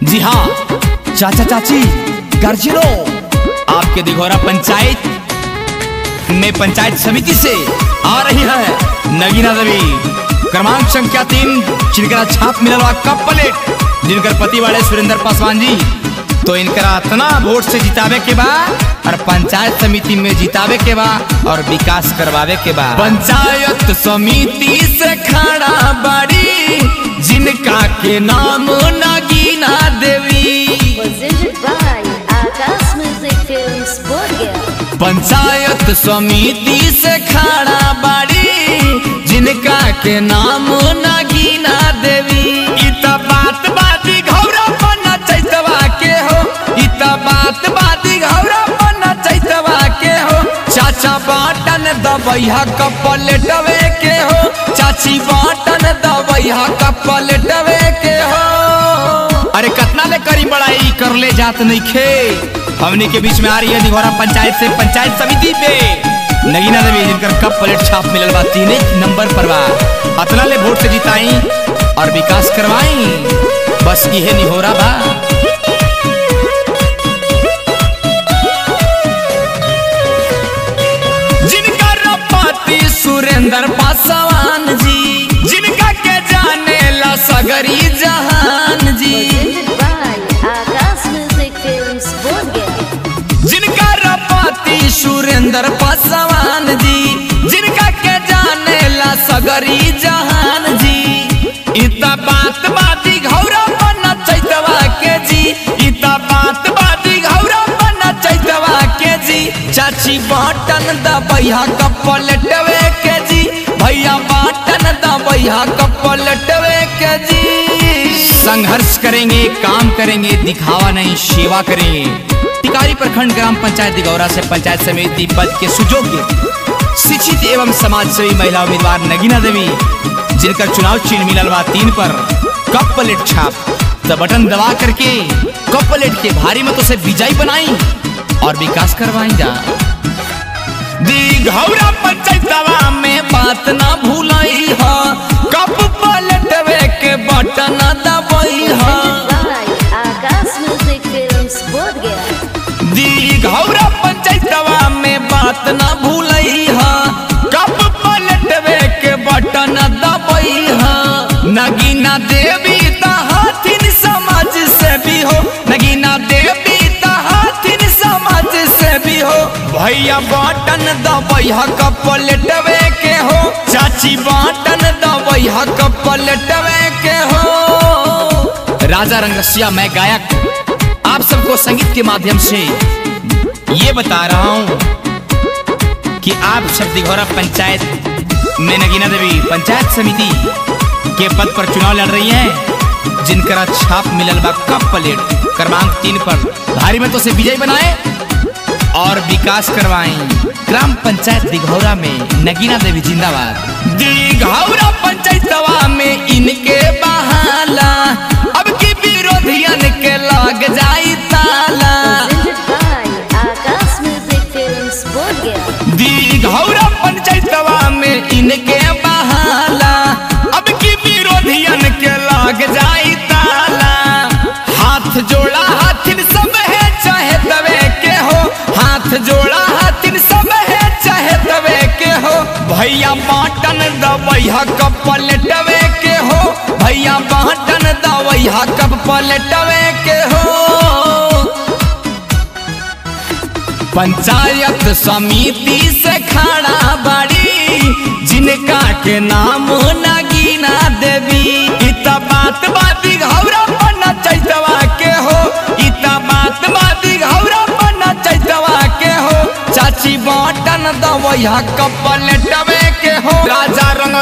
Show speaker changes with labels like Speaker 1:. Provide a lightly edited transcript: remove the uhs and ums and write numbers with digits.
Speaker 1: जी हाँ चाचा चाची गार्जियनों, आपके दिघौरा पंचायत में पंचायत समिति से आ रही है नगीना देवी, क्रमांक संख्या 3, जिनका छाप मिला कप प्लेट, जिनकर पति वाले सुरेंद्र पासवान जी। तो इनका इतना वोट से जितावे के बाद और पंचायत समिति में जितावे के बाद और विकास करवावे के बाद पंचायत समिति से खड़ा बड़ी, जिनका के नाम नगीना देवी। पंचायत समिति से खड़ा बड़ी, जिनका के नाम नगीना देवी। इता बात बाती घौरा बना चैतवा के हो, इता बात बाती घौरा बना चैतवा के हो। चाचा बाटन दबैया कपलेटवे के हो, चाची बाटन दबैया कपलेटवे के हो। अरे कतना ले करी बड़ाई कर ले जात नहीं खे। हमने के बीच में आ रही है दिघौरा पंचायत से पंचायत समिति पे नगीना देवी, जिनकर कप प्लेट छाप मिलल बा 3 नंबर पर बा। अतना ले वोट से जिताई और विकास करवाई, बस यह निहोरा बा। जिनका रपाती सुरेंद्र पासवान जी, जिनका के जाने ला सगरी जहान जी। जिनका रपाती सुरेंद्र पासवान जी, जिनका के जाने ला सगरी जहान जी। इता बात बाती घौरा बना चैतवा के जी, इता बात बाती घौरा बना चैतवा के जी। चाची बाटन दबैया कपलेटवे के जी, भैया बाटन दबैया कपलेटवे के जी। संघर्ष करेंगे, काम करेंगे, दिखावा नहीं सेवा करेंगे। टिकारी प्रखंड ग्राम पंचायत दिघौरा से पंचायत समिति पद के सुयोग्य शिक्षित एवं समाज सेवी महिला उम्मीदवार नगीना देवी, जिनका चुनाव चिन्ह मिलल बा 3 पर कप प्लेट छाप, तो बटन दबा करके कप प्लेट के भारी मतों से विजयी बनाई और विकास करवाई जा। दिघौरा पंचायतवा में बात ना भूलाई हा, कप प्लेटवे के बटन दबाई हा। दिघौरा पंचायतवा में बात ना भूलई हा, कप पलटवे के बटन दबई हा। नगीना देवी हाथिन समाज से भी हो, नगीना देवी हाथिन समाज से भी हो। भैया बटन दबैया कप पलटवे के हो, चाची बटन दबैया कप पलटवे के हो। राजा रंगसिया मैं गायक आप सबको संगीत के माध्यम से ये बता रहा हूं कि आप सब दिघौरा पंचायत में नगीना देवी पंचायत समिति के पद पर चुनाव लड़ रही हैं, जिनका छाप मिलल बा कप प्लेट क्रमांक 3 पर भारी मतों से विजयी बनाए और विकास करवाएं। ग्राम पंचायत दिघौरा में नगीना देवी जिंदाबाद। दिघौरा पंचायतवा में इनके बहाला, अब की विरोधियन के लग जाई ताला। दिघौरा पंचायतवा में इनके बहाला, अब की विरोधियन के लग जाई ताला। हाथ जोड़ा हाथिन सब है चाहे तवे के हो, हाथ जोड़ा हाथिन सब है चाहे तवे के हो। भैया बाटन दबैया कप पलटवे के हो, भैया बाटन दबैया कप पलटवे के हो। पंचायत समिति से खड़ा बड़ी, जिनका के नाम नगीना देवी। इता बात बाती घौरा बना चैतवा के हो, इता बात बाती घौरा बना चैतवा के हो। चाची बाटन दबैया कप पलटवे के हो। राजा रंग